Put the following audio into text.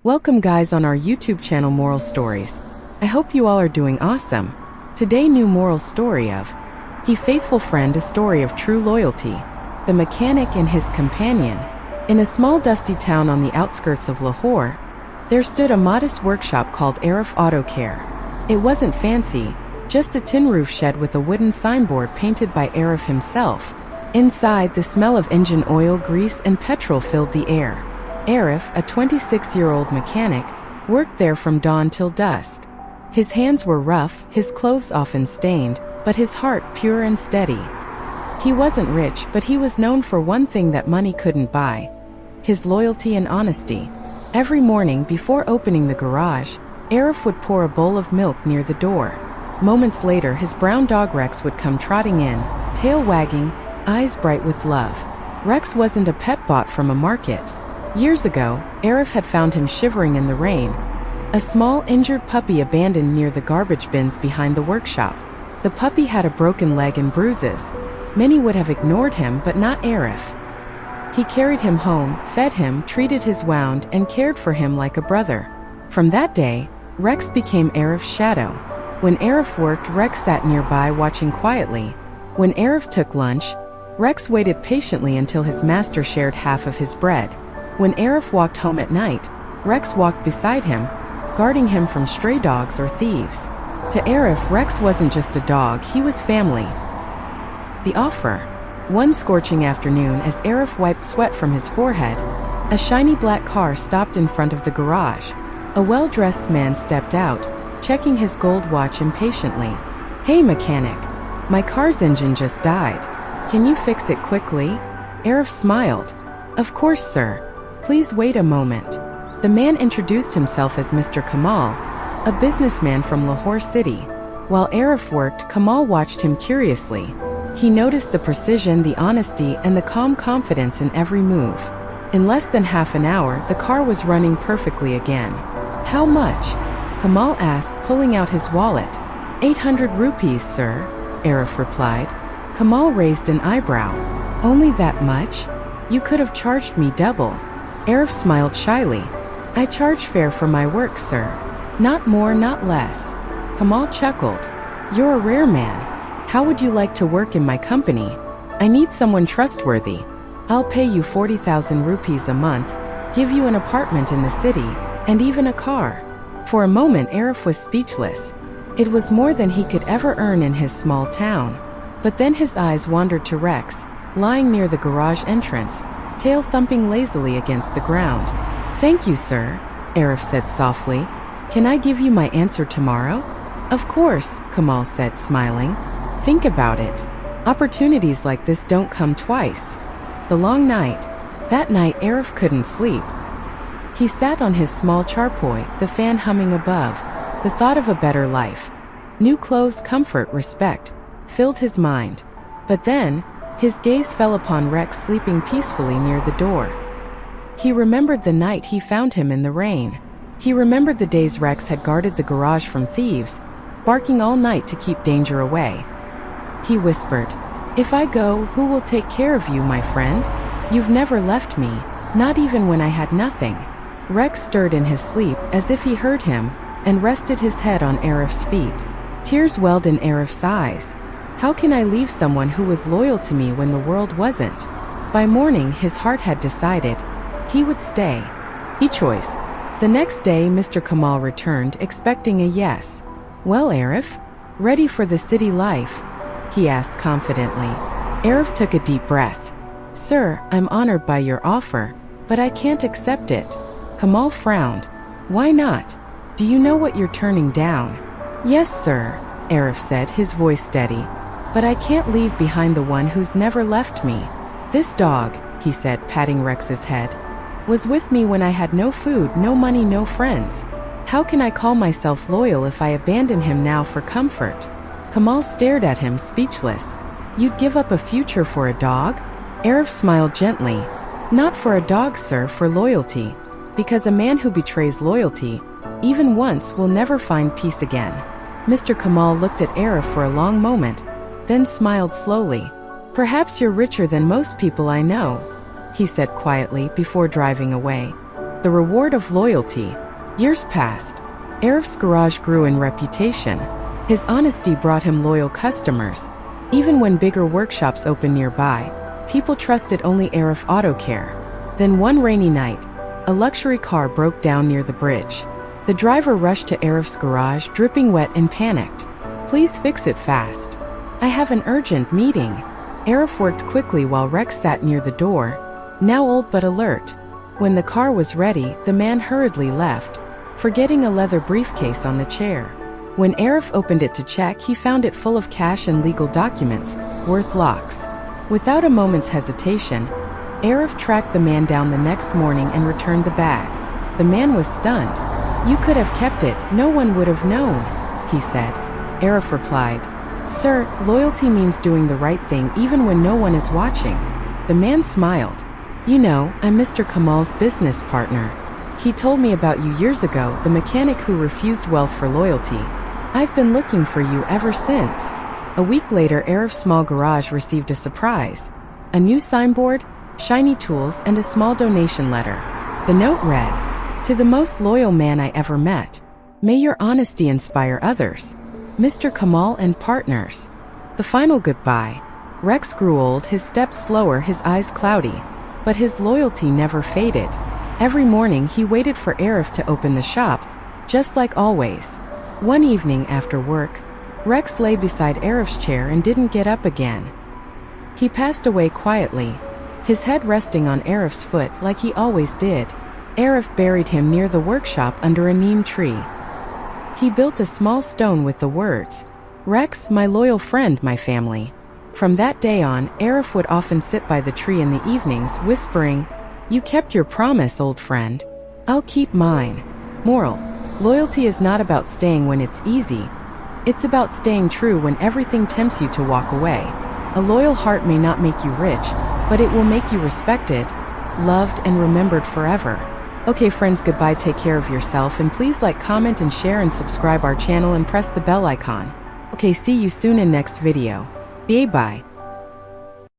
Welcome guys on our YouTube channel Moral Stories. I hope you all are doing awesome. Today new moral story of He Faithful Friend, a story of true loyalty. The mechanic and his companion. In a small dusty town on the outskirts of Lahore, there stood a modest workshop called Arif Auto Care. It wasn't fancy, just a tin roof shed with a wooden signboard painted by Arif himself. Inside, the smell of engine oil, grease, and petrol filled the air. Arif, a 26-year-old mechanic, worked there from dawn till dusk. His hands were rough, his clothes often stained, but his heart pure and steady. He wasn't rich, but he was known for one thing that money couldn't buy: his loyalty and honesty. Every morning before opening the garage, Arif would pour a bowl of milk near the door. Moments later, his brown dog Rex would come trotting in, tail wagging, eyes bright with love. Rex wasn't a pet bought from a market. Years ago, Arif had found him shivering in the rain, a small injured puppy abandoned near the garbage bins behind the workshop. The puppy had a broken leg and bruises. Many would have ignored him, but not Arif. He carried him home, fed him, treated his wound, and cared for him like a brother. From that day, Rex became Arif's shadow. When Arif worked, Rex sat nearby watching quietly. When Arif took lunch, Rex waited patiently until his master shared half of his bread. When Arif walked home at night, Rex walked beside him, guarding him from stray dogs or thieves. To Arif, Rex wasn't just a dog, he was family. The offer. One scorching afternoon, as Arif wiped sweat from his forehead, a shiny black car stopped in front of the garage. A well-dressed man stepped out, checking his gold watch impatiently. "Hey mechanic, my car's engine just died. Can you fix it quickly?" Arif smiled. "Of course, sir. Please wait a moment." The man introduced himself as Mr. Kamal, a businessman from Lahore City. While Arif worked, Kamal watched him curiously. He noticed the precision, the honesty, and the calm confidence in every move. In less than half an hour, the car was running perfectly again. "How much?" Kamal asked, pulling out his wallet. 800 rupees, sir," Arif replied. Kamal raised an eyebrow. "Only that much? You could have charged me double." Arif smiled shyly. "I charge fair for my work, sir. Not more, not less." Kamal chuckled. "You're a rare man. How would you like to work in my company? I need someone trustworthy. I'll pay you 40,000 rupees a month, give you an apartment in the city, and even a car." For a moment, Arif was speechless. It was more than he could ever earn in his small town. But then his eyes wandered to Rex, lying near the garage entrance, tail thumping lazily against the ground. "Thank you, sir," Arif said softly. "Can I give you my answer tomorrow?" "Of course," Kamal said, smiling. "Think about it. Opportunities like this don't come twice." The long night. That night, Arif couldn't sleep. He sat on his small charpoy, the fan humming above. The thought of a better life, new clothes, comfort, respect, filled his mind. But then, his gaze fell upon Rex sleeping peacefully near the door. He remembered the night he found him in the rain. He remembered the days Rex had guarded the garage from thieves, barking all night to keep danger away. He whispered, "If I go, who will take care of you, my friend? You've never left me, not even when I had nothing." Rex stirred in his sleep as if he heard him, and rested his head on Arif's feet. Tears welled in Arif's eyes. How can I leave someone who was loyal to me when the world wasn't? By morning, his heart had decided he would stay. Choice. The next day, Mr. Kamal returned, expecting a yes. "Well, Arif, ready for the city life?" he asked confidently. Arif took a deep breath. "Sir, I'm honored by your offer, but I can't accept it." Kamal frowned. "Why not? Do you know what you're turning down?" "Yes, sir," Arif said, his voice steady. "But I can't leave behind the one who's never left me. This dog," he said, patting Rex's head, "was with me when I had no food, no money, no friends. How can I call myself loyal if I abandon him now for comfort?" Kamal stared at him, speechless. "You'd give up a future for a dog?" Arif smiled gently. "Not for a dog, sir, for loyalty. Because a man who betrays loyalty, even once, will never find peace again." Mr. Kamal looked at Arif for a long moment, then smiled slowly. "Perhaps you're richer than most people I know," he said quietly before driving away. The reward of loyalty. Years passed. Arif's garage grew in reputation. His honesty brought him loyal customers. Even when bigger workshops opened nearby, people trusted only Arif Auto Care. Then one rainy night, a luxury car broke down near the bridge. The driver rushed to Arif's garage, dripping wet and panicked. "Please fix it fast. I have an urgent meeting." Arif worked quickly while Rex sat near the door, now old but alert. When the car was ready, the man hurriedly left, forgetting a leather briefcase on the chair. When Arif opened it to check, he found it full of cash and legal documents, worth lakhs. Without a moment's hesitation, Arif tracked the man down the next morning and returned the bag. The man was stunned. "You could have kept it, no one would have known," he said. Arif replied, "Sir, loyalty means doing the right thing even when no one is watching." The man smiled. "You know, I'm Mr. Kamal's business partner. He told me about you years ago, the mechanic who refused wealth for loyalty. I've been looking for you ever since." A week later, Arif's small garage received a surprise. A new signboard, shiny tools, and a small donation letter. The note read, "To the most loyal man I ever met. May your honesty inspire others. Mr. Kamal and partners." The final goodbye. Rex grew old, his steps slower, his eyes cloudy. But his loyalty never faded. Every morning he waited for Arif to open the shop, just like always. One evening after work, Rex lay beside Arif's chair and didn't get up again. He passed away quietly, his head resting on Arif's foot like he always did. Arif buried him near the workshop under a neem tree. He built a small stone with the words, "Rex, my loyal friend, my family." From that day on, Arif would often sit by the tree in the evenings, whispering, "You kept your promise, old friend. I'll keep mine." Moral: loyalty is not about staying when it's easy. It's about staying true when everything tempts you to walk away. A loyal heart may not make you rich, but it will make you respected, loved, and remembered forever. Okay friends, goodbye, take care of yourself, and please like, comment, and share, and subscribe our channel and press the bell icon. Okay, see you soon in next video. Bye bye.